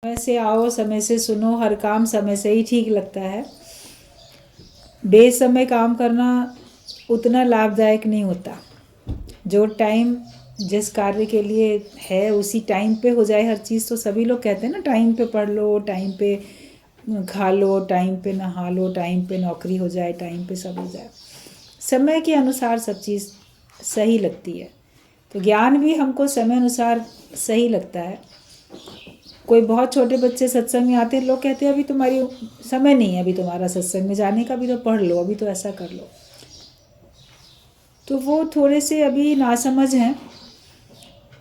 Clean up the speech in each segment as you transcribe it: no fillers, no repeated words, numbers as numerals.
समय से आओ, समय से सुनो, हर काम समय से ही ठीक लगता है। बेसमय काम करना उतना लाभदायक नहीं होता। जो टाइम जिस कार्य के लिए है उसी टाइम पे हो जाए हर चीज़, तो सभी लोग कहते हैं ना, टाइम पे पढ़ लो, टाइम पे खा लो, टाइम पे नहा लो, टाइम पे नौकरी हो जाए, टाइम पे सब हो जाए। समय के अनुसार सब चीज़ सही लगती है। तो ज्ञान भी हमको समय अनुसार सही लगता है। कोई बहुत छोटे बच्चे सत्संग में आते हैं, लोग कहते हैं अभी तुम्हारी समय नहीं है, अभी तुम्हारा सत्संग में जाने का, अभी तो पढ़ लो, अभी तो ऐसा कर लो। तो वो थोड़े से अभी नासमझ हैं।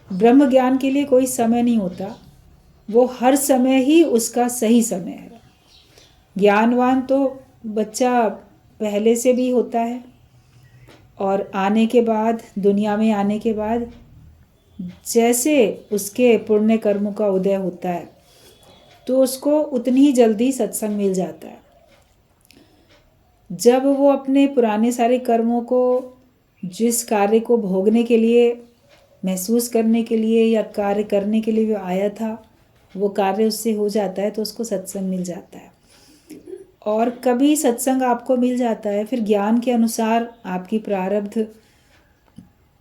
ब्रह्म ज्ञान के लिए कोई समय नहीं होता, वो हर समय ही उसका सही समय है। ज्ञानवान तो बच्चा पहले से भी होता है, और आने के बाद, दुनिया में आने के बाद जैसे उसके पुण्य कर्म का उदय होता है तो उसको उतनी ही जल्दी सत्संग मिल जाता है। जब वो अपने पुराने सारे कर्मों को, जिस कार्य को भोगने के लिए, महसूस करने के लिए या कार्य करने के लिए वो आया था, वो कार्य उससे हो जाता है तो उसको सत्संग मिल जाता है। और कभी सत्संग आपको मिल जाता है, फिर ज्ञान के अनुसार आपकी प्रारब्ध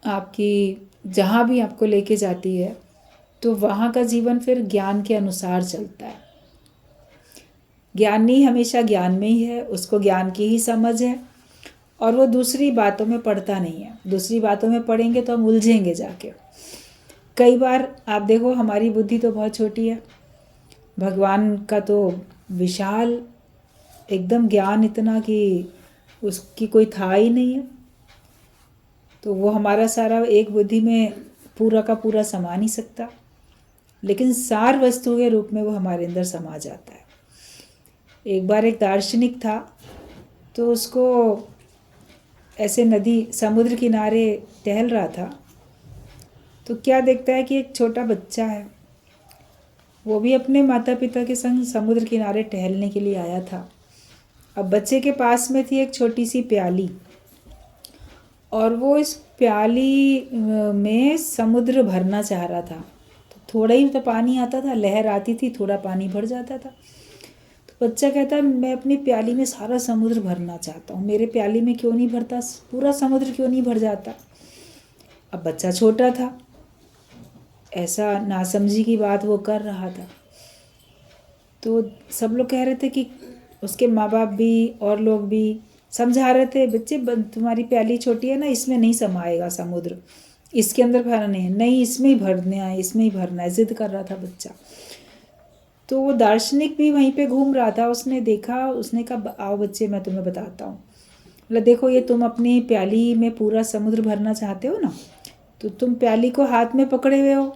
आपकी जहाँ भी आपको लेके जाती है, तो वहाँ का जीवन फिर ज्ञान के अनुसार चलता है। ज्ञानी हमेशा ज्ञान में ही है, उसको ज्ञान की ही समझ है, और वो दूसरी बातों में पढ़ता नहीं है। दूसरी बातों में पढ़ेंगे तो हम उलझेंगे जाके। कई बार आप देखो, हमारी बुद्धि तो बहुत छोटी है, भगवान का तो विशाल एकदम ज्ञान इतना कि उसकी कोई था ही नहीं है। तो वो हमारा सारा एक बुद्धि में पूरा का पूरा समा नहीं सकता, लेकिन सार वस्तु के रूप में वो हमारे अंदर समा जाता है। एक बार एक दार्शनिक था, तो उसको ऐसे नदी समुद्र किनारे टहल रहा था, तो क्या देखता है कि एक छोटा बच्चा है, वो भी अपने माता पिता के संग समुद्र किनारे टहलने के लिए आया था। अब बच्चे के पास में थी एक छोटी सी प्याली, और वो इस प्याली में समुद्र भरना चाह रहा था। तो थोड़ा ही तो पानी आता था, लहर आती थी, थोड़ा पानी भर जाता था। तो बच्चा कहता है, मैं अपनी प्याली में सारा समुद्र भरना चाहता हूँ, मेरे प्याली में क्यों नहीं भरता, पूरा समुद्र क्यों नहीं भर जाता। अब बच्चा छोटा था, ऐसा नासमझी की बात वो कर रहा था। तो सब लोग कह रहे थे कि उसके माँ बाप भी और लोग भी समझा रहे थे, बच्चे तुम्हारी प्याली छोटी है ना, इसमें नहीं समाएगा समुद्र, इसके अंदर भरना है, नहीं इसमें ही भरना है, इसमें ही भरना है, जिद कर रहा था बच्चा। तो वो दार्शनिक भी वहीं पे घूम रहा था, उसने देखा, उसने कहा आओ बच्चे मैं तुम्हें बताता हूँ। बोला देखो, ये तुम अपनी प्याली में पूरा समुद्र भरना चाहते हो ना, तो तुम प्याली को हाथ में पकड़े हुए हो,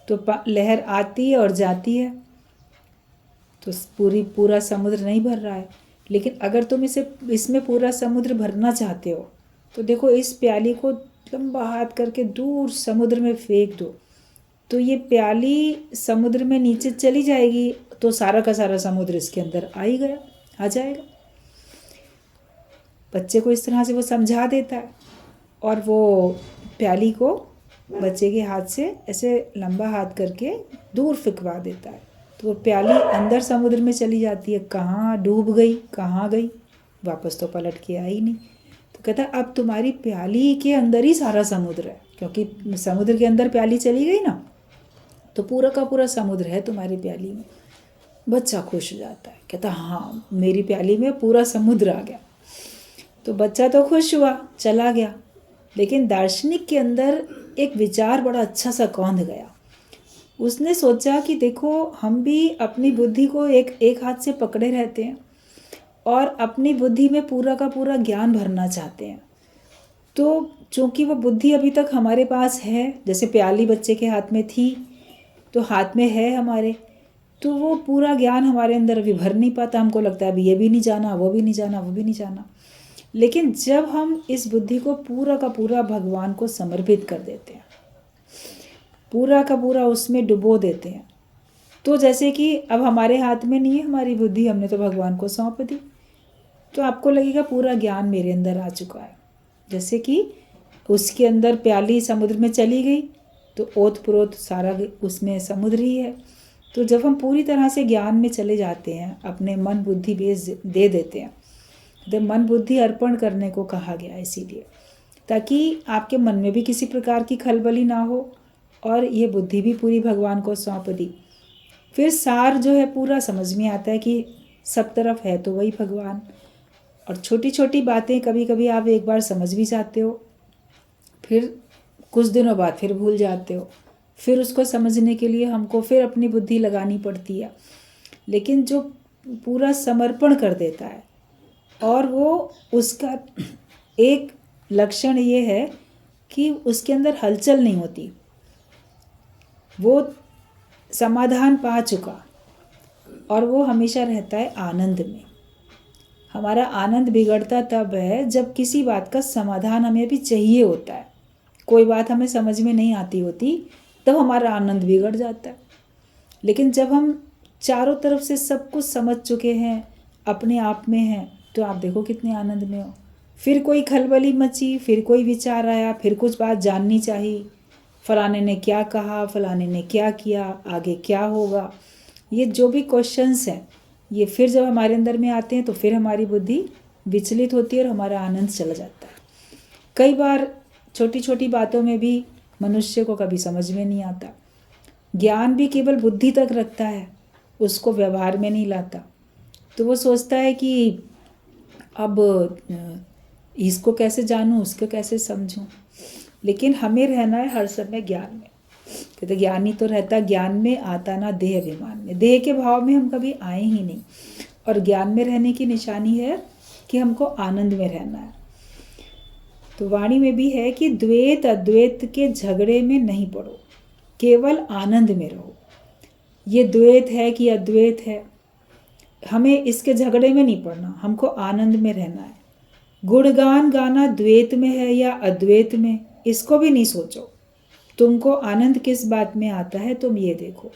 तो लहर आती है और जाती है, तो पूरा समुद्र नहीं भर रहा है। लेकिन अगर तुम इसमें पूरा समुद्र भरना चाहते हो, तो देखो इस प्याली को लंबा हाथ करके दूर समुद्र में फेंक दो, तो ये प्याली समुद्र में नीचे चली जाएगी, तो सारा का सारा समुद्र इसके अंदर आ जाएगा। बच्चे को इस तरह से वो समझा देता है, और वो प्याली को बच्चे के हाथ से ऐसे लंबा हाथ करके दूर फेंकवा देता है। तो वो प्याली अंदर समुद्र में चली जाती है, कहाँ डूब गई, कहाँ गई, वापस तो पलट के आई नहीं। तो कहता है अब तुम्हारी प्याली के अंदर ही सारा समुद्र है, क्योंकि समुद्र के अंदर प्याली चली गई ना, तो पूरा का पूरा समुद्र है तुम्हारी प्याली में। बच्चा खुश हो जाता है, कहता हाँ मेरी प्याली में पूरा समुद्र आ गया। तो बच्चा तो खुश हुआ, चला गया। लेकिन दार्शनिक के अंदर एक विचार बड़ा अच्छा सा कौंध गया। उसने सोचा कि देखो, हम भी अपनी बुद्धि को एक हाथ से पकड़े रहते हैं, और अपनी बुद्धि में पूरा का पूरा ज्ञान भरना चाहते हैं। तो चूँकि वो बुद्धि अभी तक हमारे पास है, जैसे प्याली बच्चे के हाथ में थी, तो हाथ में है हमारे, तो वो पूरा ज्ञान हमारे अंदर अभी भर नहीं पाता। हमको लगता है अभी ये भी नहीं जाना, वो भी नहीं जाना, वो भी नहीं जाना। लेकिन जब हम इस बुद्धि को पूरा का पूरा भगवान को समर्पित कर देते हैं, पूरा का पूरा उसमें डुबो देते हैं, तो जैसे कि अब हमारे हाथ में नहीं है हमारी बुद्धि, हमने तो भगवान को सौंप दी, तो आपको लगेगा पूरा ज्ञान मेरे अंदर आ चुका है। जैसे कि उसके अंदर प्याली समुद्र में चली गई, तो ओत प्रोत सारा उसमें समुद्र ही है। तो जब हम पूरी तरह से ज्ञान में चले जाते हैं, अपने मन बुद्धि बेस दे देते हैं, तो मन बुद्धि अर्पण करने को कहा गया है इसीलिए, ताकि आपके मन में भी किसी प्रकार की खलबली ना हो और ये बुद्धि भी पूरी भगवान को सौंप दी। फिर सार जो है पूरा समझ में आता है कि सब तरफ है तो वही भगवान। और छोटी छोटी बातें कभी कभी आप एक बार समझ भी जाते हो, फिर कुछ दिनों बाद फिर भूल जाते हो, फिर उसको समझने के लिए हमको फिर अपनी बुद्धि लगानी पड़ती है। लेकिन जो पूरा समर्पण कर देता है, और वो उसका एक लक्षण ये है कि उसके अंदर हलचल नहीं होती, वो समाधान पा चुका और वो हमेशा रहता है आनंद में। हमारा आनंद बिगड़ता तब है जब किसी बात का समाधान हमें अभी चाहिए होता है, कोई बात हमें समझ में नहीं आती होती, तब हमारा आनंद बिगड़ जाता है। लेकिन जब हम चारों तरफ से सब कुछ समझ चुके हैं, अपने आप में हैं, तो आप देखो कितने आनंद में हो। फिर कोई खलबली मची, फिर कोई विचार आया, फिर कुछ बात जाननी चाहिए, फलाने ने क्या कहा, फलाने ने क्या किया, आगे क्या होगा, ये जो भी क्वेश्चंस हैं, ये फिर जब हमारे अंदर में आते हैं तो फिर हमारी बुद्धि विचलित होती है और हमारा आनंद चला जाता है। कई बार छोटी छोटी बातों में भी मनुष्य को कभी समझ में नहीं आता, ज्ञान भी केवल बुद्धि तक रखता है, उसको व्यवहार में नहीं लाता। तो वो सोचता है कि अब इसको कैसे जानूं, उसको कैसे समझूं। लेकिन हमें रहना है हर समय ज्ञान में। कहते ज्ञानी तो रहता ज्ञान में, आता ना देह अभिमान में। देह के भाव में हम कभी आए ही नहीं, और ज्ञान में रहने की निशानी है कि हमको आनंद में रहना है। तो वाणी में भी है कि द्वैत अद्वैत के झगड़े में नहीं पड़ो, केवल आनंद में रहो। ये द्वैत है कि अद्वैत है, हमें इसके झगड़े में नहीं पड़ना, हमको आनंद में रहना है। गुणगान गाना द्वैत में है या अद्वैत में, इसको भी नहीं सोचो। तुमको आनंद किस बात में आता है तुम ये देखो।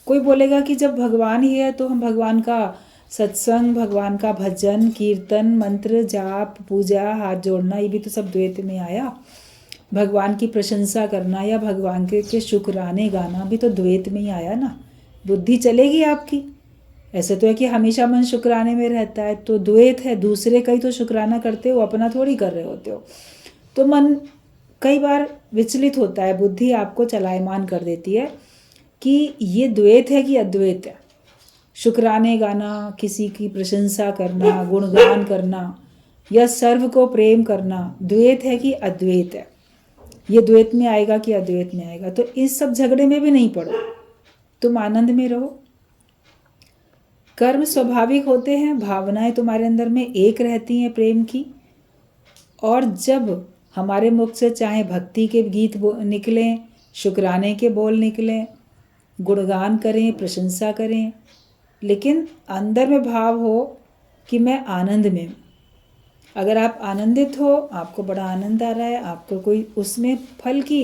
कोई बोलेगा कि जब भगवान ही है तो हम भगवान का सत्संग, भगवान का भजन, कीर्तन, मंत्र, जाप, पूजा, हाथ जोड़ना, ये भी तो सब द्वैत में आया। भगवान की प्रशंसा करना या भगवान के शुक्राने गाना भी तो द्वैत में ही आया ना। बुद्धि चलेगी आपकी। ऐसे तो है कि हमेशा मन शुक्राने में रहता है, तो द्वैत है, दूसरे का ही तो शुक्राना करते हो, अपना थोड़ी कर रहे होते हो। तो मन कई बार विचलित होता है, बुद्धि आपको चलायमान कर देती है कि ये द्वैत है कि अद्वैत है। शुक्राने गाना, किसी की प्रशंसा करना, गुणगान करना या सर्व को प्रेम करना द्वैत है कि अद्वैत है, ये द्वैत में आएगा कि अद्वैत में आएगा। तो इस सब झगड़े में भी नहीं पड़ो, तुम आनंद में रहो। कर्म स्वाभाविक होते हैं, भावनाएं तुम्हारे अंदर में एक रहती हैं प्रेम की, और जब हमारे मुख से चाहे भक्ति के गीत निकलें, शुक्राने के बोल निकलें, गुणगान करें, प्रशंसा करें, लेकिन अंदर में भाव हो कि मैं आनंद में हूँ। अगर आप आनंदित हो, आपको बड़ा आनंद आ रहा है, आपको कोई उसमें फल की,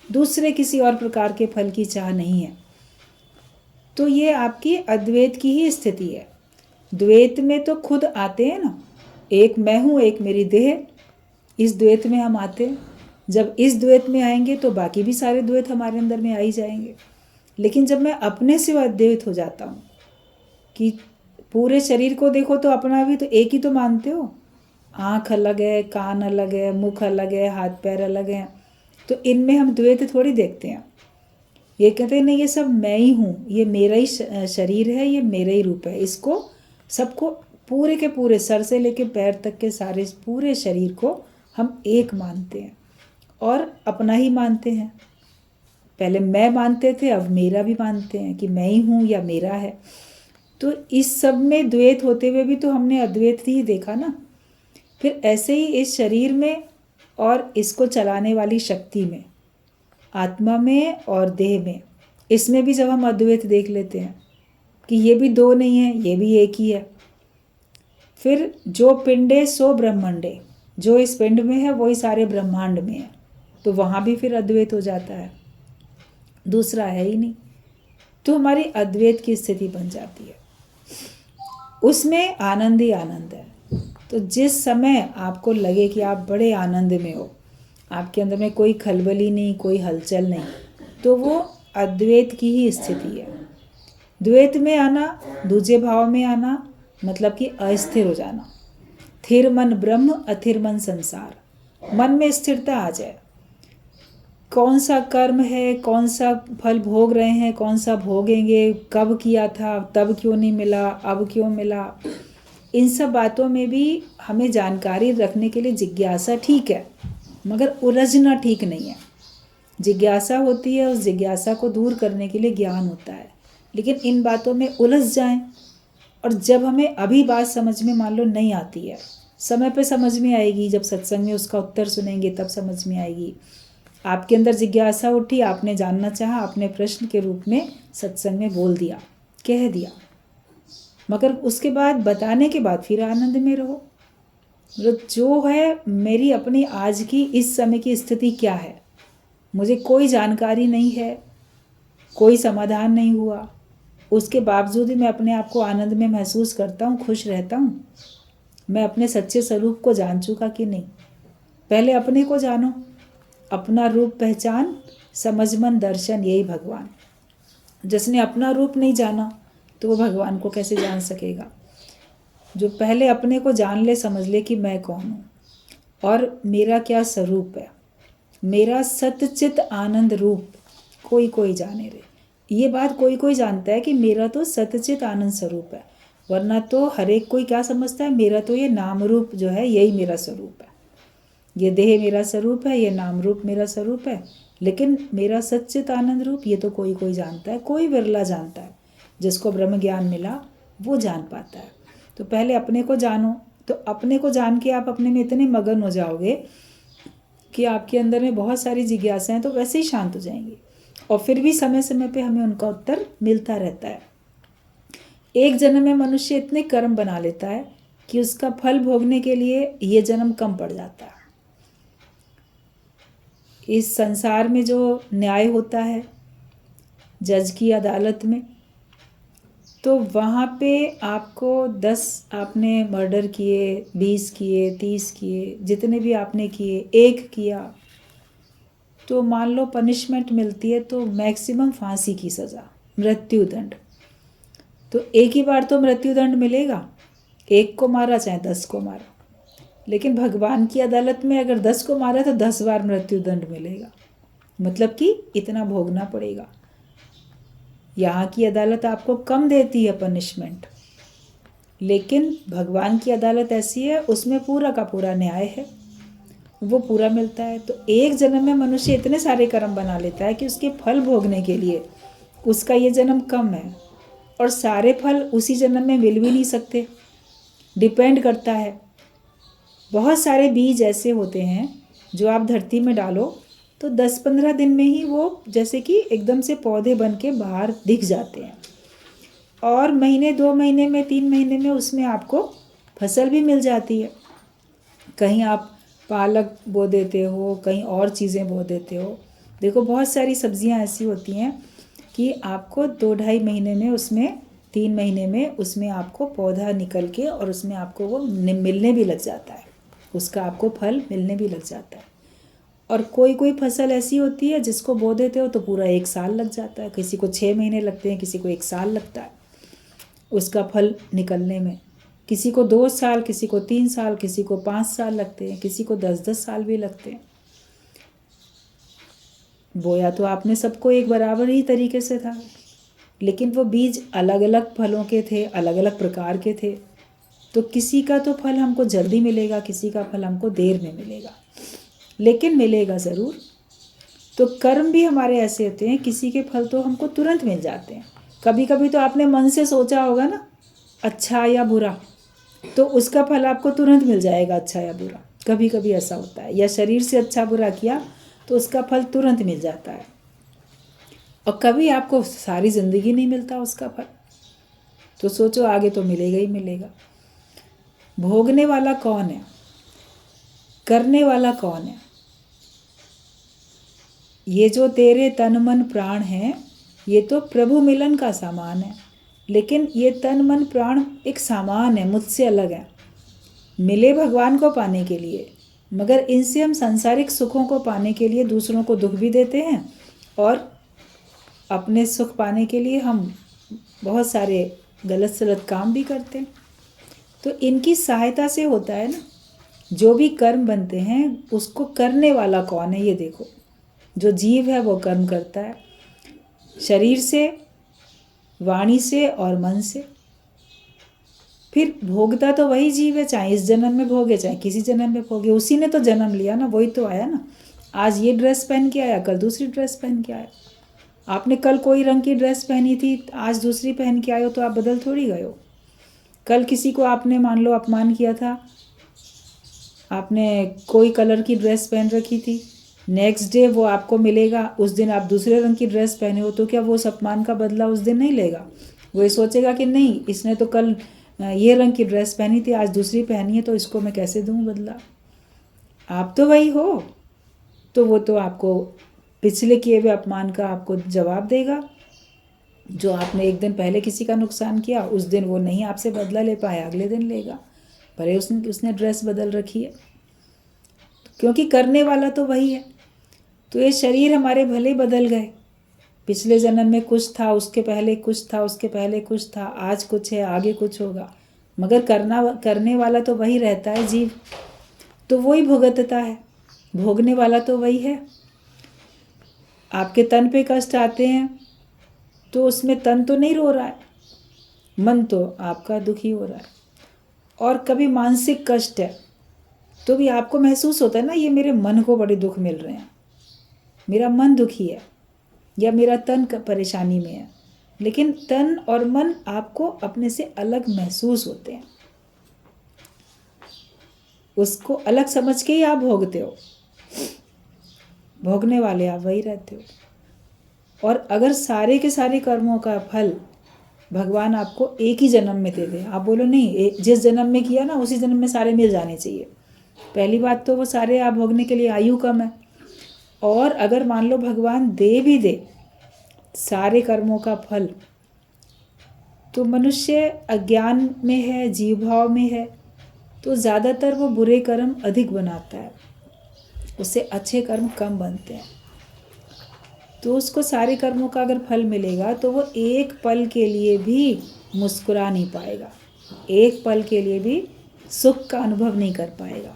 दूसरे किसी और प्रकार के फल की चाह नहीं है, तो ये आपकी अद्वैत की ही स्थिति है। द्वैत में तो खुद आते हैं ना, एक मैं हूँ, एक मेरी देह, इस द्वैत में हम आते हैं। जब इस द्वैत में आएंगे तो बाकी भी सारे द्वैत हमारे अंदर में आ ही जाएंगे। लेकिन जब मैं अपने से अद्वैत हो जाता हूँ कि पूरे शरीर को देखो तो अपना भी तो एक ही तो मानते हो, आँख अलग है, कान अलग है, मुख अलग है, हाथ पैर अलग हैं, तो इनमें हम द्वैत थोड़ी देखते हैं। ये कहते हैं नहीं, ये सब मैं ही हूँ, ये मेरा ही शरीर है, ये मेरा ही रूप है। इसको सबको पूरे के पूरे सर से लेके पैर तक के सारे पूरे शरीर को हम एक मानते हैं और अपना ही मानते हैं। पहले मैं मानते थे, अब मेरा भी मानते हैं कि मैं ही हूँ या मेरा है। तो इस सब में द्वैत होते हुए भी तो हमने अद्वैत ही देखा ना। फिर ऐसे ही इस शरीर में और इसको चलाने वाली शक्ति में, आत्मा में और देह में, इसमें भी जब हम अद्वैत देख लेते हैं कि ये भी दो नहीं है, ये भी एक ही है। फिर जो पिंडे सो ब्रह्मांडे, जो इस पिंड में है वही सारे ब्रह्मांड में है, तो वहाँ भी फिर अद्वैत हो जाता है, दूसरा है ही नहीं। तो हमारी अद्वैत की स्थिति बन जाती है, उसमें आनंद ही आनंद है। तो जिस समय आपको लगे कि आप बड़े आनंद में हो, आपके अंदर में कोई खलबली नहीं, कोई हलचल नहीं, तो वो अद्वैत की ही स्थिति है। द्वैत में आना, दूजे भाव में आना, मतलब कि अस्थिर हो जाना। थिर मन ब्रह्म, अथिर मन संसार। मन में स्थिरता आ जाए। कौन सा कर्म है, कौन सा फल भोग रहे हैं, कौन सा भोगेंगे, कब किया था, तब क्यों नहीं मिला, अब क्यों मिला, इन सब बातों में भी हमें जानकारी रखने के लिए जिज्ञासा ठीक है, मगर उलझना ठीक नहीं है। जिज्ञासा होती है, उस जिज्ञासा को दूर करने के लिए ज्ञान होता है। लेकिन इन बातों में उलझ जाएं, और जब हमें अभी बात समझ में मान लो नहीं आती है, समय पे समझ में आएगी, जब सत्संग में उसका उत्तर सुनेंगे तब समझ में आएगी। आपके अंदर जिज्ञासा उठी, आपने जानना चाहा, आपने प्रश्न के रूप में सत्संग में बोल दिया, कह दिया, मगर उसके बाद बताने के बाद फिर आनंद में रहो। मतलब जो है मेरी अपनी आज की इस समय की स्थिति क्या है, मुझे कोई जानकारी नहीं है, कोई समाधान नहीं हुआ, उसके बावजूद भी मैं अपने आप को आनंद में महसूस करता हूँ, खुश रहता हूँ। मैं अपने सच्चे स्वरूप को जान चुका कि नहीं। पहले अपने को जानो, अपना रूप पहचान, समझ मन दर्शन, यही भगवान। जिसने अपना रूप नहीं जाना तो वो भगवान को कैसे जान सकेगा। जो पहले अपने को जान ले, समझ ले कि मैं कौन हूँ और मेरा क्या स्वरूप है, मेरा सतचित आनंद रूप कोई कोई जाने रे। ये बात कोई कोई जानता है कि मेरा तो सतचित आनंद स्वरूप है, वरना तो हर एक कोई क्या समझता है, मेरा तो ये नाम रूप जो है यही मेरा स्वरूप है, ये देह मेरा स्वरूप है, ये नाम रूप मेरा स्वरूप है। लेकिन मेरा सच्चित आनंद रूप ये तो कोई कोई जानता है, कोई विरला जानता है। जिसको ब्रह्म ज्ञान मिला वो जान पाता है। तो पहले अपने को जानो, तो अपने को जान के आप अपने में इतने मगन हो जाओगे कि आपके अंदर में बहुत सारी जिज्ञासाएं तो वैसे ही शांत हो जाएंगी, और फिर भी समय समय पे हमें उनका उत्तर मिलता रहता है। एक जन्म में मनुष्य इतने कर्म बना लेता है कि उसका फल भोगने के लिए ये जन्म कम पड़ जाता है। इस संसार में जो न्याय होता है जज की अदालत में, तो वहाँ पे आपको 10 आपने मर्डर किए, 20 किए, 30 किए, जितने भी आपने किए, एक किया, तो मान लो पनिशमेंट मिलती है तो मैक्सिमम फांसी की सज़ा, मृत्युदंड। तो एक ही बार तो मृत्युदंड मिलेगा, एक को मारा चाहे 10 को मारा। लेकिन भगवान की अदालत में अगर 10 को मारा तो 10 बार मृत्युदंड मिलेगा, मतलब कि इतना भोगना पड़ेगा। यहाँ की अदालत आपको कम देती है पनिशमेंट, लेकिन भगवान की अदालत ऐसी है, उसमें पूरा का पूरा न्याय है, वो पूरा मिलता है। तो एक जन्म में मनुष्य इतने सारे कर्म बना लेता है कि उसके फल भोगने के लिए उसका ये जन्म कम है, और सारे फल उसी जन्म में मिल भी नहीं सकते, डिपेंड करता है। बहुत सारे बीज ऐसे होते हैं जो आप धरती में डालो तो 10-15 दिन में ही वो जैसे कि एकदम से पौधे बन के बाहर दिख जाते हैं, और महीने 2 महीने में 3 महीने में उसमें आपको फसल भी मिल जाती है। कहीं आप पालक बो देते हो, कहीं और चीज़ें बो देते हो। देखो बहुत सारी सब्जियां ऐसी होती हैं कि आपको 2-2.5 महीने में, उसमें 3 महीने में उसमें आपको पौधा निकल के और उसमें आपको वो मिलने भी लग जाता है, उसका आपको फल मिलने भी लग जाता है। और कोई कोई फसल ऐसी होती है जिसको बो देते हो तो पूरा 1 साल लग जाता है, किसी को 6 महीने लगते हैं, किसी को 1 साल लगता है उसका फल निकलने में, किसी को 2 साल, किसी को 3 साल, किसी को 5 साल लगते हैं, किसी को 10-10 साल भी लगते हैं। बोया तो आपने सबको एक बराबर ही तरीके से था, लेकिन वो बीज अलग अलग फलों के थे, अलग अलग प्रकार के थे। तो किसी का तो फल हमको जल्दी मिलेगा, किसी का फल हमको देर में मिलेगा, लेकिन मिलेगा ज़रूर। तो कर्म भी हमारे ऐसे होते हैं, किसी के फल तो हमको तुरंत मिल जाते हैं। कभी कभी तो आपने मन से सोचा होगा ना, अच्छा या बुरा, तो उसका फल आपको तुरंत मिल जाएगा, अच्छा या बुरा। कभी कभी ऐसा होता है, या शरीर से अच्छा बुरा किया तो उसका फल तुरंत मिल जाता है, और कभी आपको सारी ज़िंदगी नहीं मिलता उसका फल, तो सोचो आगे तो मिलेगा ही मिलेगा। भोगने वाला कौन है, करने वाला कौन है? ये जो तेरे तन मन प्राण हैं, ये तो प्रभु मिलन का सामान है। लेकिन ये तन मन प्राण एक सामान है, मुझसे अलग है, मिले भगवान को पाने के लिए, मगर इनसे हम सांसारिक सुखों को पाने के लिए दूसरों को दुख भी देते हैं, और अपने सुख पाने के लिए हम बहुत सारे गलत सलत काम भी करते हैं। तो इनकी सहायता से होता है ना, जो भी कर्म बनते हैं उसको करने वाला कौन है ये देखो। जो जीव है वो कर्म करता है शरीर से, वाणी से और मन से। फिर भोगता तो वही जीव है, चाहे इस जन्म में भोगे चाहे किसी जन्म में भोगे, उसी ने तो जन्म लिया ना, वही तो आया ना। आज ये ड्रेस पहन के आया, कल दूसरी ड्रेस पहन के आया। आपने कल कोई रंग की ड्रेस पहनी थी, आज दूसरी पहन के आए हो, तो आप बदल थोड़ी गए हो। कल किसी को आपने मान लो अपमान किया था, आपने कोई कलर की ड्रेस पहन रखी थी, नेक्स्ट डे वो आपको मिलेगा, उस दिन आप दूसरे रंग की ड्रेस पहने हो, तो क्या वो उस अपमान का बदला उस दिन नहीं लेगा? वो ये सोचेगा कि नहीं, इसने तो कल ये रंग की ड्रेस पहनी थी, आज दूसरी पहनी है, तो इसको मैं कैसे दूँ बदला। आप तो वही हो, तो वो तो आपको पिछले किए हुए अपमान का आपको जवाब देगा। जो आपने एक दिन पहले किसी का नुकसान किया, उस दिन वो नहीं आपसे बदला ले पाया, अगले दिन लेगा, भले उसने ड्रेस बदल रखी है, क्योंकि करने वाला तो वही है। तो ये शरीर हमारे भले बदल गए, पिछले जन्म में कुछ था, उसके पहले कुछ था, उसके पहले कुछ था, आज कुछ है, आगे कुछ होगा, मगर करने वाला तो वही रहता है जीव, तो वही भुगतता है, भोगने वाला तो वही है। आपके तन पे कष्ट आते हैं तो उसमें तन तो नहीं रो रहा है, मन तो आपका दुखी हो रहा है। और कभी मानसिक कष्ट है तो भी आपको महसूस होता है ना, ये मेरे मन को बड़े दुख मिल रहे हैं, मेरा मन दुखी है या मेरा तन परेशानी में है, लेकिन तन और मन आपको अपने से अलग महसूस होते हैं, उसको अलग समझ के ही आप भोगते हो, भोगने वाले आप वही रहते हो। और अगर सारे के सारे कर्मों का फल भगवान आपको एक ही जन्म में दे दे, आप बोलो नहीं जिस जन्म में किया ना उसी जन्म में सारे मिल जाने चाहिए, पहली बात तो वो सारे आप भोगने के लिए आयु कम है। और अगर मान लो भगवान दे भी दे सारे कर्मों का फल, तो मनुष्य अज्ञान में है, जीव भाव में है, तो ज़्यादातर वो बुरे कर्म अधिक बनाता है, उससे अच्छे कर्म कम बनते हैं। तो उसको सारे कर्मों का अगर फल मिलेगा तो वो एक पल के लिए भी मुस्कुरा नहीं पाएगा, एक पल के लिए भी सुख का अनुभव नहीं कर पाएगा,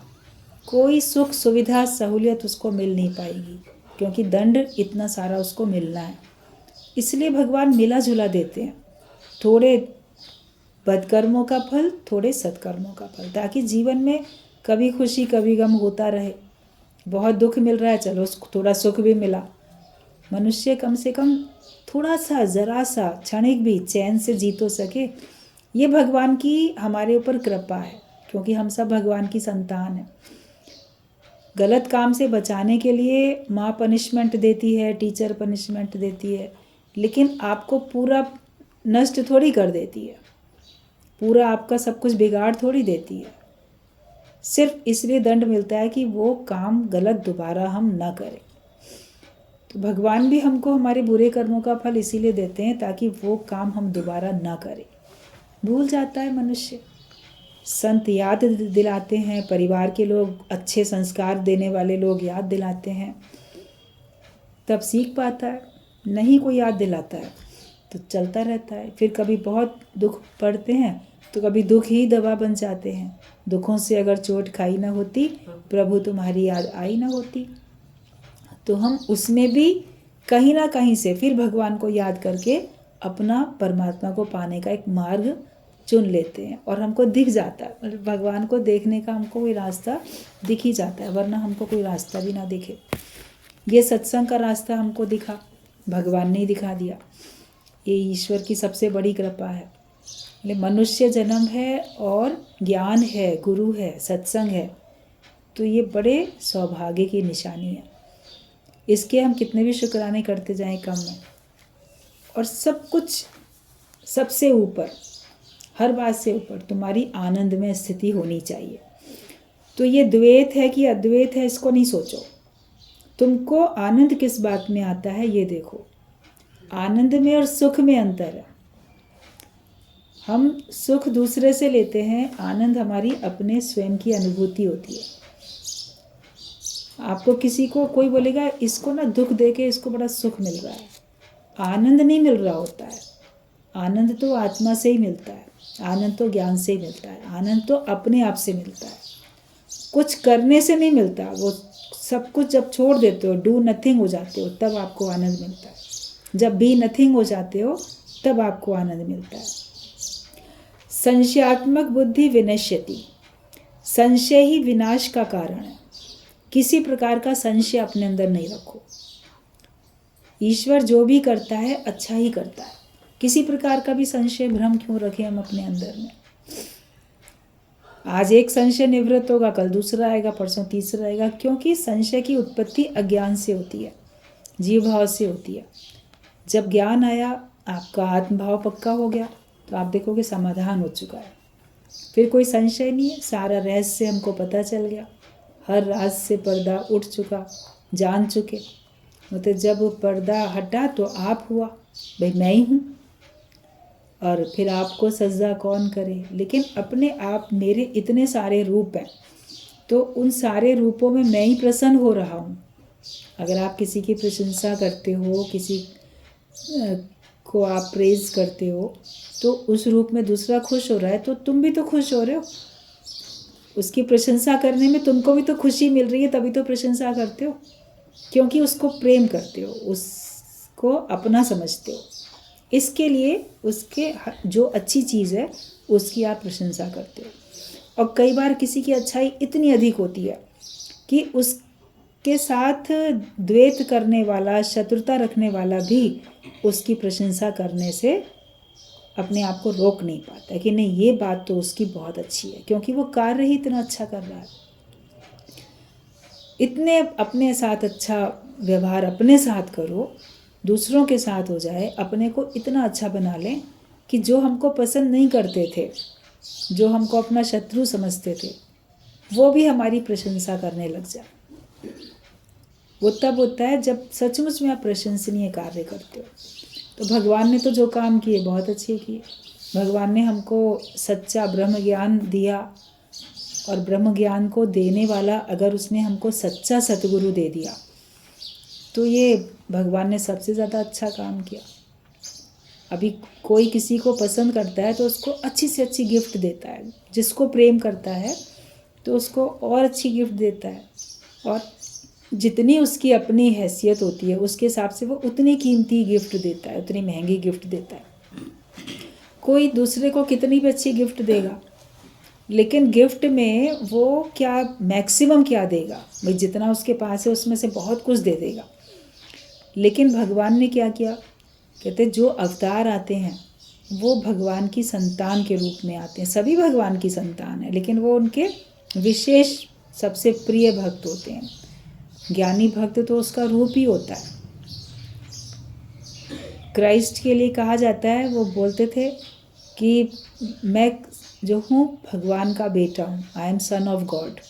कोई सुख सुविधा सहूलियत उसको मिल नहीं पाएगी, क्योंकि दंड इतना सारा उसको मिलना है। इसलिए भगवान मिला जुला देते हैं, थोड़े बदकर्मों का फल, थोड़े सत्कर्मों का फल, ताकि जीवन में कभी खुशी कभी गम होता रहे। बहुत दुख मिल रहा है, चलो थोड़ा सुख भी मिला, मनुष्य कम से कम थोड़ा सा ज़रा सा क्षणिक भी चैन से जी तो सके। ये भगवान की हमारे ऊपर कृपा है, क्योंकि हम सब भगवान की संतान हैं। गलत काम से बचाने के लिए माँ पनिशमेंट देती है, टीचर पनिशमेंट देती है, लेकिन आपको पूरा नष्ट थोड़ी कर देती है, पूरा आपका सब कुछ बिगाड़ थोड़ी देती है। सिर्फ इसलिए दंड मिलता है कि वो काम गलत दोबारा हम ना करें। तो भगवान भी हमको हमारे बुरे कर्मों का फल इसीलिए देते हैं ताकि वो काम हम दोबारा ना करें। भूल जाता है मनुष्य, संत याद दिलाते हैं, परिवार के लोग, अच्छे संस्कार देने वाले लोग याद दिलाते हैं, तब सीख पाता है। नहीं कोई याद दिलाता है तो चलता रहता है। फिर कभी बहुत दुख पड़ते हैं तो कभी दुख ही दवा बन जाते हैं। दुखों से अगर चोट खाई ना होती, प्रभु तुम्हारी याद आई ना होती, तो हम उसमें भी कहीं ना कहीं से फिर भगवान को याद करके अपना परमात्मा को पाने का एक मार्ग चुन लेते हैं, और हमको दिख जाता है, मतलब भगवान को देखने का हमको कोई रास्ता दिख ही जाता है, वरना हमको कोई रास्ता भी ना दिखे। ये सत्संग का रास्ता हमको दिखा, भगवान ने ही दिखा दिया। ये ईश्वर की सबसे बड़ी कृपा है। मनुष्य जन्म है और ज्ञान है, गुरु है, सत्संग है, तो ये बड़े सौभाग्य की निशानी है। इसके हम कितने भी शुक्राने करते जाएं कम है। और सब कुछ सबसे ऊपर, हर बात से ऊपर तुम्हारी आनंद में स्थिति होनी चाहिए। तो ये द्वैत है कि अद्वैत है, इसको नहीं सोचो। तुमको आनंद किस बात में आता है ये देखो। आनंद में और सुख में अंतर है। हम सुख दूसरे से लेते हैं, आनंद हमारी अपने स्वयं की अनुभूति होती है। आपको किसी को कोई बोलेगा इसको ना दुख दे के इसको बड़ा सुख मिल रहा है, आनंद नहीं मिल रहा होता है। आनंद तो आत्मा से ही मिलता है, आनंद तो ज्ञान से ही मिलता है, आनंद तो अपने आप से मिलता है, कुछ करने से नहीं मिलता। वो सब कुछ जब छोड़ देते हो, डू नथिंग हो जाते हो, तब आपको आनंद मिलता है। जब बी नथिंग हो जाते हो तब आपको आनंद मिलता है। संशयात्मक बुद्धि विनश्यति, संशय ही विनाश का कारण है। किसी प्रकार का संशय अपने अंदर नहीं रखो। ईश्वर जो भी करता है अच्छा ही करता है, किसी प्रकार का भी संशय भ्रम क्यों रखें हम अपने अंदर में। आज एक संशय निवृत्त होगा, कल दूसरा आएगा, परसों तीसरा आएगा, क्योंकि संशय की उत्पत्ति अज्ञान से होती है, जीव भाव से होती है। जब ज्ञान आया, आपका आत्मभाव पक्का हो गया, तो आप देखोगे समाधान हो चुका है, फिर कोई संशय नहीं है। सारा रहस्य हमको पता चल गया, हर राज से पर्दा उठ चुका, जान चुके। मतलब जब पर्दा हटा तो आप हुआ, भाई मैं ही हूँ, और फिर आपको सजदा कौन करे। लेकिन अपने आप मेरे इतने सारे रूप हैं, तो उन सारे रूपों में मैं ही प्रसन्न हो रहा हूँ। अगर आप किसी की प्रशंसा करते हो, किसी को आप प्रेज करते हो, तो उस रूप में दूसरा खुश हो रहा है, तो तुम भी तो खुश हो रहे हो। उसकी प्रशंसा करने में तुमको भी तो खुशी मिल रही है, तभी तो प्रशंसा करते हो, क्योंकि उसको प्रेम करते हो, उसको अपना समझते हो। इसके लिए उसके जो अच्छी चीज़ है उसकी आप प्रशंसा करते हो। और कई बार किसी की अच्छाई इतनी अधिक होती है कि उसके साथ द्वेष करने वाला, शत्रुता रखने वाला भी उसकी प्रशंसा करने से अपने आप को रोक नहीं पाता कि नहीं, ये बात तो उसकी बहुत अच्छी है, क्योंकि वो कार्य ही इतना अच्छा कर रहा है। इतने अपने साथ अच्छा व्यवहार अपने साथ करो, दूसरों के साथ हो जाए, अपने को इतना अच्छा बना लें कि जो हमको पसंद नहीं करते थे, जो हमको अपना शत्रु समझते थे, वो भी हमारी प्रशंसा करने लग जाए। वो तब होता है जब सचमुच में आप प्रशंसनीय कार्य करते हो। तो भगवान ने तो जो काम किए बहुत अच्छे किए। भगवान ने हमको सच्चा ब्रह्म ज्ञान दिया, और ब्रह्म ज्ञान को देने वाला अगर उसने हमको सच्चा सतगुरु दे दिया, तो ये भगवान ने सबसे ज़्यादा अच्छा काम किया। अभी कोई किसी को पसंद करता है तो उसको अच्छी से अच्छी गिफ्ट देता है, जिसको प्रेम करता है तो उसको और अच्छी गिफ्ट देता है, और जितनी उसकी अपनी हैसियत होती है उसके हिसाब से वो उतनी कीमती गिफ्ट देता है, उतनी महंगी गिफ्ट देता है। कोई दूसरे को कितनी भी अच्छी गिफ्ट देगा, लेकिन गिफ्ट में वो क्या मैक्सिमम क्या देगा, भाई जितना उसके पास है उसमें से बहुत कुछ दे देगा। लेकिन भगवान ने क्या किया, कहते जो अवतार आते हैं वो भगवान की संतान के रूप में आते हैं। सभी भगवान की संतान है, लेकिन वो उनके विशेष सबसे प्रिय भक्त होते हैं। ज्ञानी भक्त तो उसका रूप ही होता है। क्राइस्ट के लिए कहा जाता है, वो बोलते थे कि मैं जो हूँ भगवान का बेटा हूँ, I am son of God.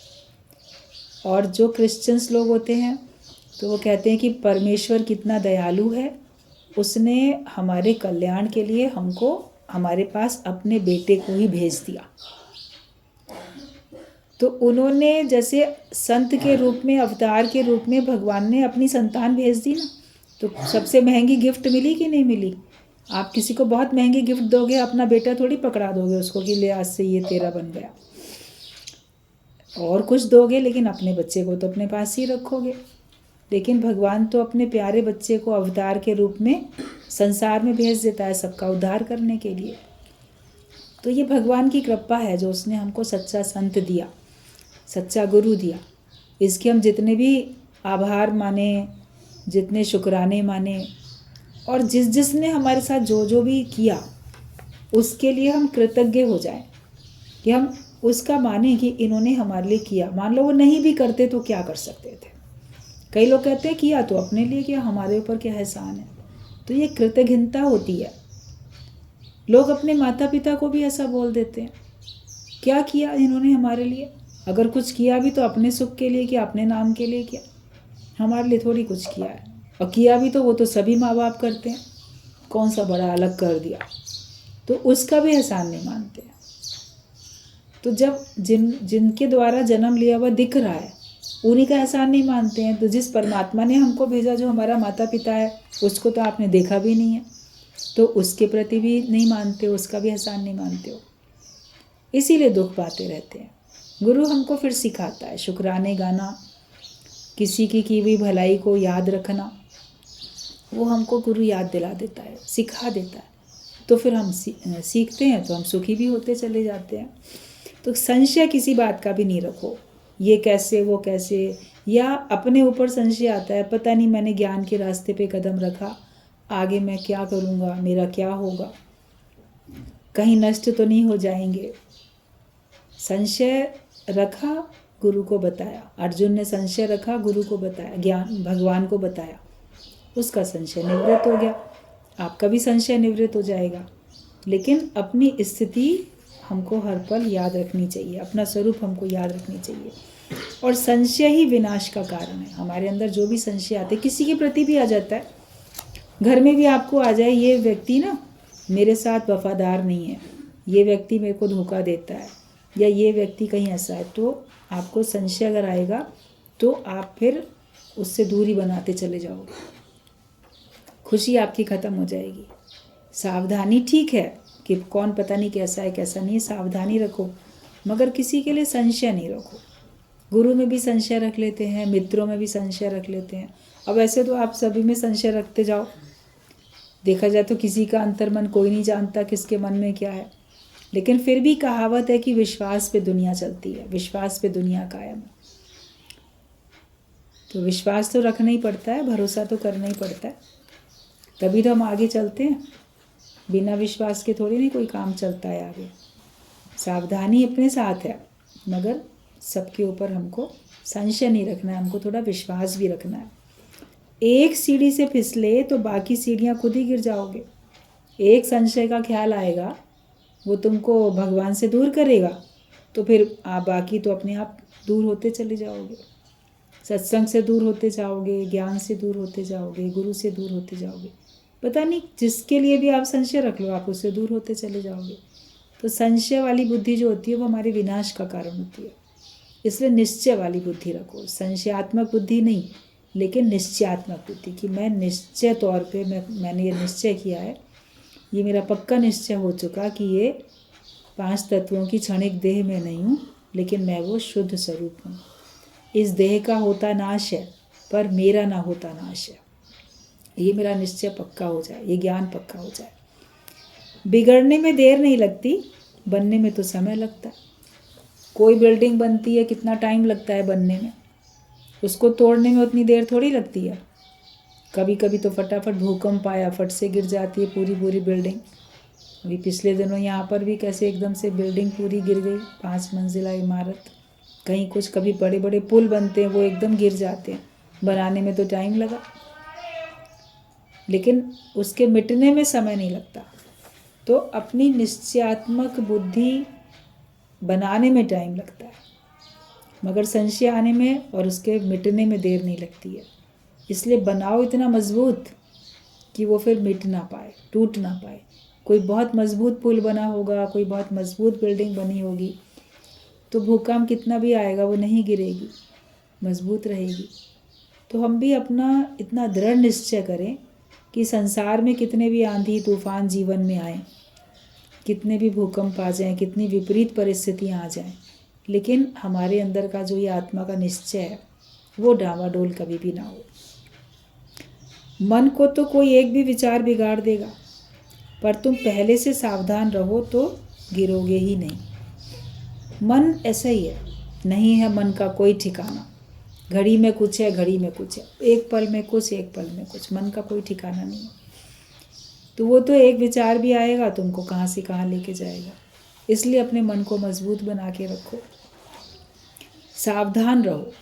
और जो क्रिश्चियंस लोग होते हैं तो वो कहते हैं कि परमेश्वर कितना दयालु है, उसने हमारे कल्याण के लिए हमको हमारे पास अपने बेटे को ही भेज दिया। तो उन्होंने जैसे संत के रूप में, अवतार के रूप में भगवान ने अपनी संतान भेज दी ना, तो सबसे महंगी गिफ्ट मिली कि नहीं मिली। आप किसी को बहुत महंगी गिफ्ट दोगे, अपना बेटा थोड़ी पकड़ा दोगे उसको कि ले आज से ये तेरा बन गया। और कुछ दोगे, लेकिन अपने बच्चे को तो अपने पास ही रखोगे। लेकिन भगवान तो अपने प्यारे बच्चे को अवतार के रूप में संसार में भेज देता है सबका उद्धार करने के लिए। तो ये भगवान की कृपा है जो उसने हमको सच्चा संत दिया, सच्चा गुरु दिया। इसके हम जितने भी आभार माने, जितने शुक्राने माने, और जिसने हमारे साथ जो जो भी किया उसके लिए हम कृतज्ञ हो जाएं, कि हम उसका माने कि इन्होंने हमारे लिए किया। मान लो वो नहीं भी करते तो क्या कर सकते थे। कई लोग कहते हैं किया तो अपने लिए किया, हमारे ऊपर क्या एहसान है। तो ये कृतज्ञता होती है। लोग अपने माता पिता को भी ऐसा बोल देते हैं, क्या किया इन्होंने हमारे लिए। अगर कुछ किया भी तो अपने सुख के लिए किया, अपने नाम के लिए किया, हमारे लिए थोड़ी कुछ किया है। और किया भी तो वो तो सभी माँ बाप करते हैं, कौन सा बड़ा अलग कर दिया, तो उसका भी एहसान नहीं मानते हैं। तो जब जिनके द्वारा जन्म लिया हुआ दिख रहा है उन्हीं का एहसान नहीं मानते हैं, तो जिस परमात्मा ने हमको भेजा, जो हमारा माता पिता है, उसको तो आपने देखा भी नहीं है। तो उसके प्रति भी नहीं मानते हो, उसका भी एहसान नहीं मानते हो, इसीलिए दुख पाते रहते हैं। गुरु हमको फिर सिखाता है शुक्राने गाना, किसी की हुई भलाई को याद रखना, वो हमको गुरु याद दिला देता है, सिखा देता है। तो फिर हम सीखते हैं तो हम सुखी भी होते चले जाते हैं। तो संशय किसी बात का भी नहीं रखो, ये कैसे वो कैसे, या अपने ऊपर संशय आता है, पता नहीं मैंने ज्ञान के रास्ते पे कदम रखा, आगे मैं क्या करूँगा, मेरा क्या होगा, कहीं नष्ट तो नहीं हो जाएंगे। संशय रखा, गुरु को बताया। अर्जुन ने संशय रखा, गुरु को बताया, ज्ञान भगवान को बताया, उसका संशय निवृत्त हो गया। आपका भी संशय निवृत्त हो जाएगा। लेकिन अपनी स्थिति हमको हर पल याद रखनी चाहिए, अपना स्वरूप हमको याद रखनी चाहिए। और संशय ही विनाश का कारण है। हमारे अंदर जो भी संशय आते, किसी के प्रति भी आ जाता है, घर में भी आपको आ जाए, ये व्यक्ति ना मेरे साथ वफादार नहीं है, ये व्यक्ति मेरे को धोखा देता है, या ये व्यक्ति कहीं ऐसा है, तो आपको संशय अगर आएगा तो आप फिर उससे दूरी बनाते चले जाओगे, खुशी आपकी ख़त्म हो जाएगी। सावधानी ठीक है कि कौन पता नहीं कैसा है कैसा नहीं है, सावधानी रखो, मगर किसी के लिए संशय नहीं रखो। गुरु में भी संशय रख लेते हैं, मित्रों में भी संशय रख लेते हैं। अब ऐसे तो आप सभी में संशय रखते जाओ, देखा जाए तो किसी का अंतर्मन कोई नहीं जानता किसके मन में क्या है। लेकिन फिर भी कहावत है कि विश्वास पे दुनिया चलती है, विश्वास पे दुनिया कायम है। तो विश्वास तो रखना ही पड़ता है, भरोसा तो करना ही पड़ता है, तभी तो हम आगे चलते हैं। बिना विश्वास के थोड़ी नहीं कोई काम चलता है आगे। सावधानी अपने साथ है, मगर सबके ऊपर हमको संशय नहीं रखना है, हमको थोड़ा विश्वास भी रखना है। एक सीढ़ी से फिसले तो बाकी सीढ़ियाँ खुद ही गिर जाओगे। एक संशय का ख्याल आएगा, वो तुमको भगवान से दूर करेगा, तो फिर आप बाकी तो अपने आप दूर होते चले जाओगे। सत्संग से दूर होते जाओगे, ज्ञान से दूर होते जाओगे, गुरु से दूर होते जाओगे। पता नहीं जिसके लिए भी आप संशय रख लो, आप उससे दूर होते चले जाओगे। तो संशय वाली बुद्धि जो होती है वो हमारे विनाश का कारण होती है। इसलिए निश्चय वाली बुद्धि रखो, संशयात्मक बुद्धि नहीं, लेकिन निश्चयात्मक बुद्धि, कि मैं निश्चय तौर पे मैंने ये निश्चय किया है, ये मेरा पक्का निश्चय हो चुका कि ये 5 तत्वों की क्षणिक देह में नहीं हूँ, लेकिन मैं वो शुद्ध स्वरूप हूँ। इस देह का होता नाश है, पर मेरा ना होता नाश है। ये मेरा निश्चय पक्का हो जाए, ये ज्ञान पक्का हो जाए। बिगड़ने में देर नहीं लगती, बनने में तो समय लगता है। कोई बिल्डिंग बनती है, कितना टाइम लगता है बनने में, उसको तोड़ने में उतनी देर थोड़ी लगती है। कभी कभी तो फटाफट भूकंप आया, फट से गिर जाती है पूरी बिल्डिंग। अभी पिछले दिनों यहाँ पर भी कैसे एकदम से बिल्डिंग पूरी गिर गई, 5 मंजिला इमारत। कहीं कुछ, कभी बड़े बड़े पुल बनते हैं वो एकदम गिर जाते हैं, बनाने में तो टाइम लगा, लेकिन उसके मिटने में समय नहीं लगता। तो अपनी निश्चयात्मक बुद्धि बनाने में टाइम लगता है, मगर संशय आने में और उसके मिटने में देर नहीं लगती है। इसलिए बनाओ इतना मजबूत कि वो फिर मिट ना पाए, टूट ना पाए। कोई बहुत मजबूत पुल बना होगा, कोई बहुत मजबूत बिल्डिंग बनी होगी, तो भूकंप कितना भी आएगा वो नहीं गिरेगी, मजबूत रहेगी। तो हम भी अपना इतना दृढ़ निश्चय करें कि संसार में कितने भी आंधी तूफान जीवन में आए, कितने भी भूकंप आ जाएं, कितनी विपरीत परिस्थितियां आ जाएं, लेकिन हमारे अंदर का जो ये आत्मा का निश्चय है वो डावाडोल कभी भी ना हो। मन को तो कोई एक भी विचार बिगाड़ देगा, पर तुम पहले से सावधान रहो तो गिरोगे ही नहीं। मन ऐसा ही है, नहीं है मन का कोई ठिकाना। घड़ी में कुछ है, घड़ी में कुछ है, एक पल में कुछ, एक पल में कुछ, मन का कोई ठिकाना नहीं है। तो वो तो एक विचार भी आएगा, तुमको कहाँ से कहाँ लेके जाएगा। इसलिए अपने मन को मजबूत बना के रखो, सावधान रहो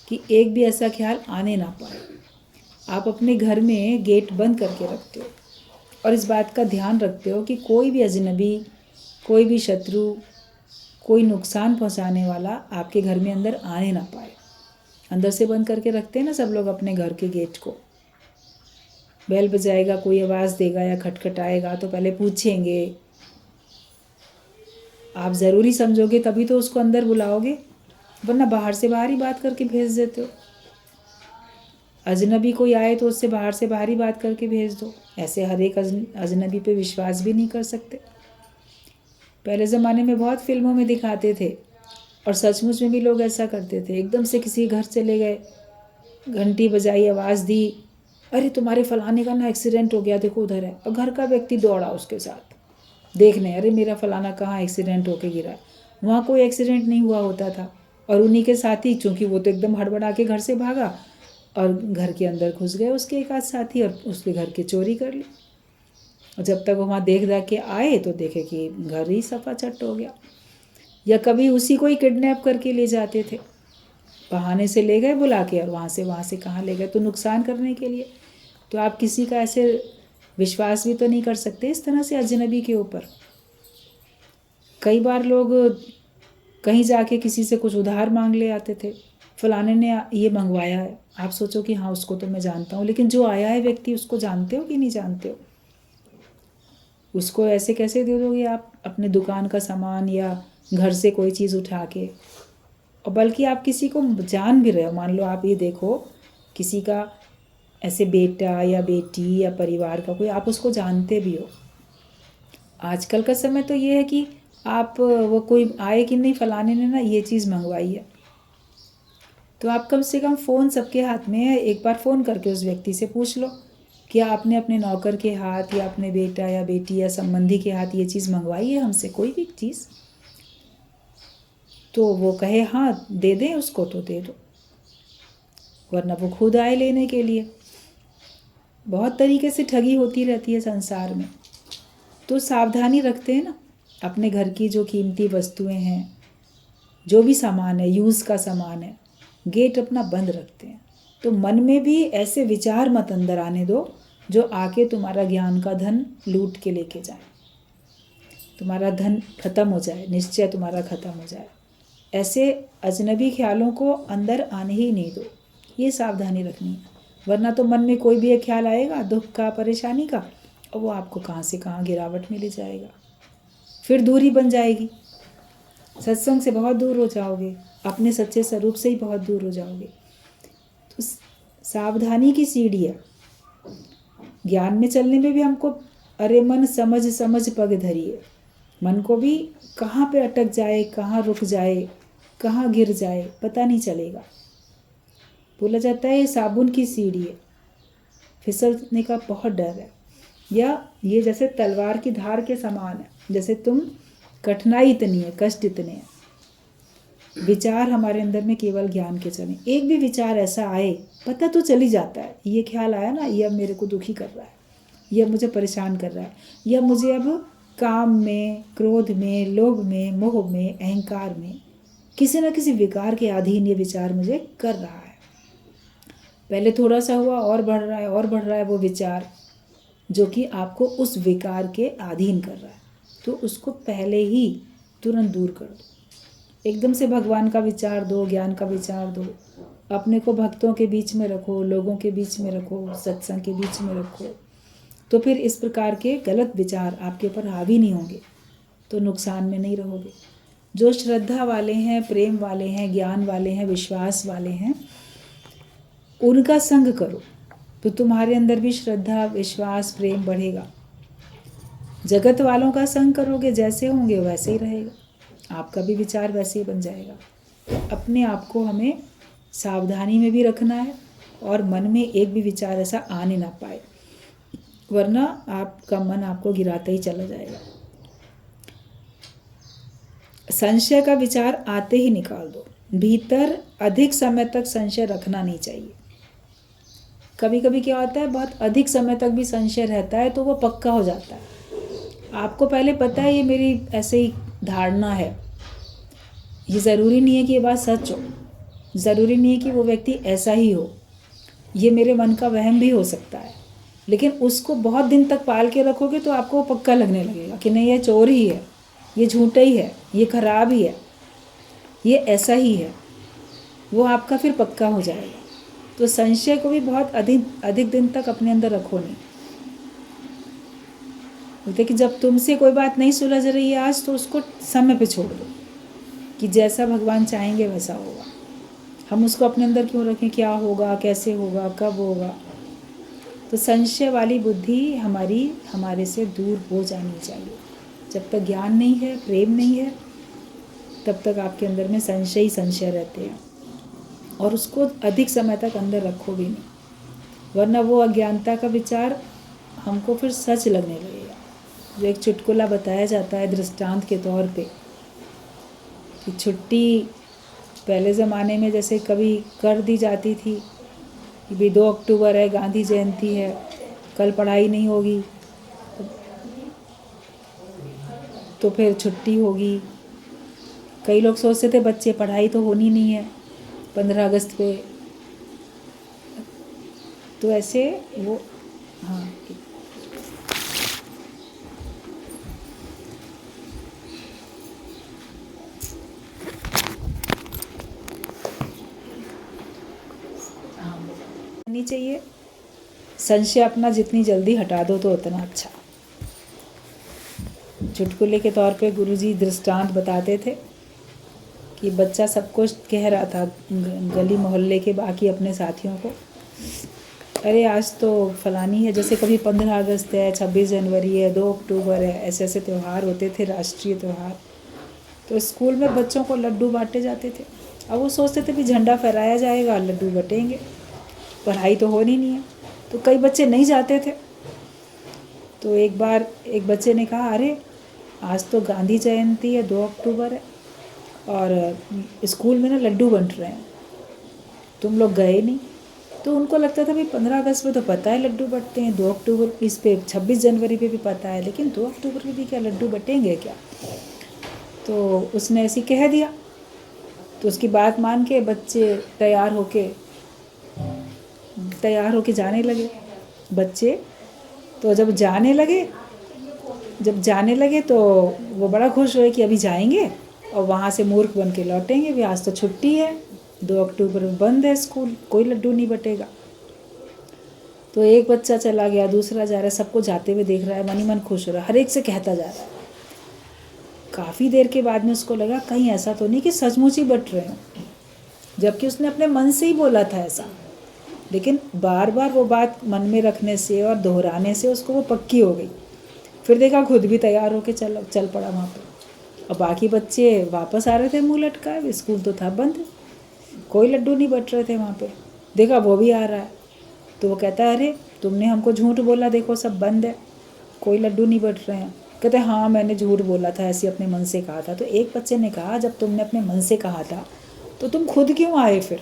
कि एक भी ऐसा ख्याल आने ना पाए। आप अपने घर में गेट बंद करके रखते हो और इस बात का ध्यान रखते हो कि कोई भी अजनबी, कोई भी शत्रु, कोई नुकसान पहुंचाने वाला आपके घर में अंदर आने ना पाए। अंदर से बंद करके रखते हैं ना सब लोग अपने घर के गेट को। बेल बजाएगा, कोई आवाज़ देगा या खटखटाएगा तो पहले पूछेंगे, आप ज़रूरी समझोगे तभी तो उसको अंदर बुलाओगे, वरना बाहर से बाहर ही बात करके भेज देते हो। अजनबी कोई आए तो उससे बाहर से बाहर ही बात करके भेज दो, ऐसे हर एक अजनबी पे विश्वास भी नहीं कर सकते। पहले ज़माने में बहुत फिल्मों में दिखाते थे और सचमुच में भी लोग ऐसा करते थे। एकदम से किसी घर चले गए, घंटी बजाई, आवाज़ दी, अरे तुम्हारे फलाने का ना एक्सीडेंट हो गया, देखो उधर है, और घर का व्यक्ति दौड़ा उसके साथ देखने, अरे मेरा फलाना कहाँ एक्सीडेंट होके गिरा। वहाँ कोई एक्सीडेंट नहीं हुआ होता था, और उन्हीं के साथी, चूँकि वो तो एकदम हड़बड़ा के घर से भागा और घर के अंदर घुस गए उसके एक आध साथी और उसके घर की चोरी कर ली। और जब तक वो वहाँ देख के आए तो देखे कि घर ही सफा चट हो गया। या कभी उसी को ही किडनैप करके ले जाते थे, बहाने से ले गए बुला के, और वहाँ से कहाँ ले गए, तो नुकसान करने के लिए। तो आप किसी का ऐसे विश्वास भी तो नहीं कर सकते इस तरह से अजनबी के ऊपर। कई बार लोग कहीं जाके किसी से कुछ उधार मांग ले आते थे, फलाने ने ये मंगवाया है, आप सोचो कि हाँ उसको तो मैं जानता हूँ, लेकिन जो आया है व्यक्ति उसको जानते हो कि नहीं जानते हो? उसको ऐसे कैसे दे दोगे आप अपने दुकान का सामान या घर से कोई चीज़ उठा के? और बल्कि आप किसी को जान भी रहे हो, मान लो आप ये देखो किसी का ऐसे बेटा या बेटी या परिवार का कोई, आप उसको जानते भी हो। आजकल का समय तो ये है कि आप वो कोई आए कि नहीं फलाने ने ना ये चीज़ मंगवाई है, तो आप कम से कम फ़ोन सबके हाथ में है, एक बार फ़ोन करके उस व्यक्ति से पूछ लो कि आपने अपने नौकर के हाथ या अपने बेटा या बेटी या संबंधी के हाथ ये चीज़ मंगवाई है हमसे, कोई भी चीज़। तो वो कहे हाँ दे दें उसको तो दे दो, वरना वो खुद आए लेने के लिए। बहुत तरीके से ठगी होती रहती है संसार में, तो सावधानी रखते हैं ना। अपने घर की जो कीमती वस्तुएं हैं, जो भी सामान है, यूज़ का सामान है, गेट अपना बंद रखते हैं। तो मन में भी ऐसे विचार मत अंदर आने दो जो आके तुम्हारा ज्ञान का धन लूट के लेके जाए, तुम्हारा धन खत्म हो जाए, निश्चय तुम्हारा खत्म हो जाए। ऐसे अजनबी ख्यालों को अंदर आने ही नहीं दो, ये सावधानी रखनी है। वरना तो मन में कोई भी एक ख्याल आएगा दुख का, परेशानी का, और वो आपको कहाँ से कहाँ गिरावट में ले जाएगा, फिर दूरी बन जाएगी। सत्संग से बहुत दूर हो जाओगे, अपने सच्चे स्वरूप से ही बहुत दूर हो जाओगे। तो सावधानी की सीढ़ी है। ज्ञान में चलने में भी हमको, अरे मन समझ समझ पग धरिए, मन को भी कहाँ पे अटक जाए, कहाँ रुक जाए, कहाँ गिर जाए पता नहीं चलेगा। बोला जाता है ये साबुन की सीढ़ी है, फिसलने का बहुत डर है, या ये जैसे तलवार की धार के समान है। जैसे तुम, कठिनाई इतनी है, कष्ट इतने हैं, विचार हमारे अंदर में केवल ज्ञान के चले। एक भी विचार ऐसा आए पता तो चली जाता है, ये ख्याल आया ना, ये अब मेरे को दुखी कर रहा है, ये अब मुझे परेशान कर रहा है, या मुझे अब काम में, क्रोध में, लोभ में, मोह में, अहंकार में, किसी न किसी विकार के अधीन ये विचार मुझे कर रहा है। पहले थोड़ा सा हुआ और बढ़ रहा है और बढ़ रहा है वो विचार, जो कि आपको उस विकार के अधीन कर रहा है। तो उसको पहले ही तुरंत दूर कर दो। एकदम से भगवान का विचार दो, ज्ञान का विचार दो, अपने को भक्तों के बीच में रखो, लोगों के बीच में रखो, सत्संग के बीच में रखो, तो फिर इस प्रकार के गलत विचार आपके ऊपर हावी नहीं होंगे, तो नुकसान में नहीं रहोगे। जो श्रद्धा वाले हैं, प्रेम वाले हैं, ज्ञान वाले हैं, विश्वास वाले हैं, उनका संग करो तो तुम्हारे अंदर भी श्रद्धा, विश्वास, प्रेम बढ़ेगा। जगत वालों का संग करोगे, जैसे होंगे वैसे ही रहेगा, आपका भी विचार वैसे ही बन जाएगा। अपने आप को हमें सावधानी में भी रखना है और मन में एक भी विचार ऐसा आने ना पाए, वरना आपका मन आपको गिराता ही चला जाएगा। संशय का विचार आते ही निकाल दो। भीतर अधिक समय तक संशय रखना नहीं चाहिए। कभी कभी क्या होता है, बहुत अधिक समय तक भी संशय रहता है तो वो पक्का हो जाता है। आपको पहले पता है ये मेरी ऐसे ही धारणा है, ये ज़रूरी नहीं है कि ये बात सच हो, ज़रूरी नहीं है कि वो व्यक्ति ऐसा ही हो, ये मेरे मन का वहम भी हो सकता है। लेकिन उसको बहुत दिन तक पाल के रखोगे तो आपको पक्का लगने लगेगा कि नहीं ये चोर ही है, ये झूठा ही है, ये खराब ही है, ये ऐसा ही है, वो आपका फिर पक्का हो जाएगा। तो संशय को भी बहुत अधिक दिन तक अपने अंदर रखो नहीं। बोलते कि जब तुमसे कोई बात नहीं सुलझ रही है आज, तो उसको समय पे छोड़ दो कि जैसा भगवान चाहेंगे वैसा होगा। हम उसको अपने अंदर क्यों रखें, क्या होगा, कैसे होगा, कब होगा। तो संशय वाली बुद्धि हमारे से दूर हो जानी चाहिए। जब तक ज्ञान नहीं है, प्रेम नहीं है, तब तक आपके अंदर में संशय ही संशय रहते हैं, और उसको अधिक समय तक अंदर रखो भी नहीं, वरना वो अज्ञानता का विचार हमको फिर सच लगने लगेगा। जो एक चुटकुला बताया जाता है दृष्टांत के तौर पे, कि छुट्टी पहले ज़माने में जैसे कभी कर दी जाती थी कि भाई 2 अक्टूबर है, गांधी जयंती है, कल पढ़ाई नहीं होगी, तो फिर छुट्टी होगी। कई लोग सोचते थे बच्चे पढ़ाई तो होनी नहीं है 15 अगस्त पे, तो ऐसे वो हाँ नहीं चाहिए। संशय अपना जितनी जल्दी हटा दो तो उतना अच्छा। चुटकुले के तौर पे गुरुजी दृष्टांत बताते थे कि बच्चा सब कुछ कह रहा था गली मोहल्ले के बाकी अपने साथियों को, अरे आज तो फलानी है, जैसे कभी 15 अगस्त है, 26 जनवरी है, 2 अक्टूबर है, ऐसे ऐसे त्यौहार होते थे, राष्ट्रीय त्यौहार। तो स्कूल में बच्चों को लड्डू बांटे जाते थे। अब वो सोचते थे भी झंडा फहराया जाएगा, लड्डू बटेंगे, पढ़ाई तो होनी नहीं है। तो कई बच्चे नहीं जाते थे। तो एक बार एक बच्चे ने कहा, अरे आज तो गांधी जयंती है, 2 अक्टूबर है, और स्कूल में ना लड्डू बंट रहे हैं, तुम लोग गए नहीं। तो उनको लगता था भाई 15 अगस्त में तो पता है लड्डू बंटते हैं, 2 अक्टूबर इस पे 26 जनवरी पे भी पता है, लेकिन 2 अक्टूबर पे भी क्या लड्डू बटेंगे क्या? तो उसने ऐसे कह दिया। तो उसकी बात मान के बच्चे तैयार होके जाने लगे बच्चे। तो जब जाने लगे तो वो बड़ा खुश हुए कि अभी जाएंगे और वहाँ से मूर्ख बन के लौटेंगे, भी आज तो छुट्टी है, 2 अक्टूबर में बंद है स्कूल, कोई लड्डू नहीं बटेगा। तो एक बच्चा चला गया, दूसरा जा रहा है, सबको जाते हुए देख रहा है, मन ही मन खुश हो रहा है, हर एक से कहता जा रहा है। काफ़ी देर के बाद में उसको लगा कहीं ऐसा तो नहीं कि सचमुच ही बट रहे हैं, जबकि उसने अपने मन से ही बोला था ऐसा, लेकिन बार बार वो बात मन में रखने से और दोहराने से उसको वो पक्की हो गई। फिर देखा खुद भी तैयार होके चल पड़ा वहाँ पे, और बाकी बच्चे वापस आ रहे थे मुँह लटकाए, स्कूल तो था बंद, कोई लड्डू नहीं बट रहे थे वहाँ पे। देखा वो भी आ रहा है, तो वो कहता है, अरे तुमने हमको झूठ बोला, देखो सब बंद है, कोई लड्डू नहीं बट रहे हैं। कहते हाँ मैंने झूठ बोला था, ऐसे अपने मन से कहा था। तो एक बच्चे ने कहा, जब तुमने अपने मन से कहा था तो तुम खुद क्यों आए फिर?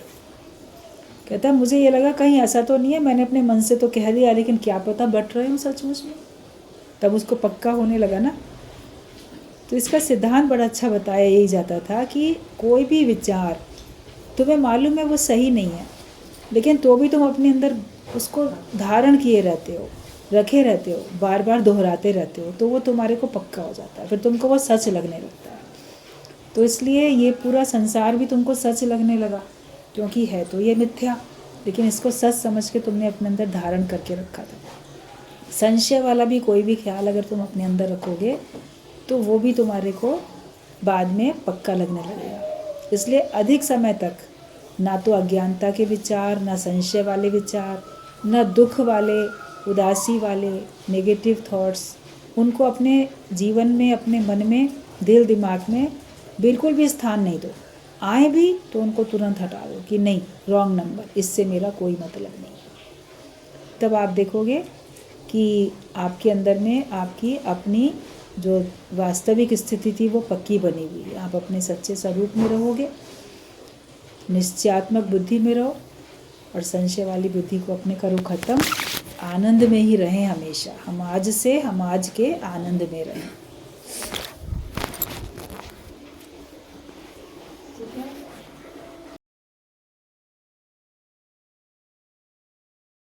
कहता मुझे ये लगा कहीं ऐसा तो नहीं है, मैंने अपने मन से तो कह दिया, लेकिन क्या पता बट रहे हो सचमुच में। तब उसको पक्का होने लगा ना। तो इसका सिद्धांत बड़ा अच्छा बताया यही जाता था कि कोई भी विचार तुम्हें मालूम है वो सही नहीं है, लेकिन तो भी तुम अपने अंदर उसको धारण किए रहते हो, रखे रहते हो, बार बार दोहराते रहते हो, तो वो तुम्हारे को पक्का हो जाता है, फिर तुमको वो सच लगने लगता है। तो इसलिए ये पूरा संसार भी तुमको सच लगने लगा, क्योंकि है तो ये मिथ्या, लेकिन इसको सच समझ के तुमने अपने अंदर धारण करके रखा था। संशय वाला भी कोई भी ख्याल अगर तुम अपने अंदर रखोगे तो वो भी तुम्हारे को बाद में पक्का लगने लगेगा। इसलिए अधिक समय तक ना तो अज्ञानता के विचार, ना संशय वाले विचार, ना दुख वाले, उदासी वाले, नेगेटिव थॉट्स, उनको अपने जीवन में, अपने मन में, दिल दिमाग में बिल्कुल भी स्थान नहीं दो। आए भी तो उनको तुरंत हटा दो कि नहीं, रॉन्ग नंबर, इससे मेरा कोई मतलब नहीं। तब आप देखोगे कि आपके अंदर में आपकी अपनी जो वास्तविक स्थिति थी वो पक्की बनी हुई है। आप अपने सच्चे स्वरूप में रहोगे, निश्चयात्मक बुद्धि में रहो, और संशय वाली बुद्धि को अपने करो खत्म। आनंद में ही रहें हमेशा, हम आज के आनंद में रहें।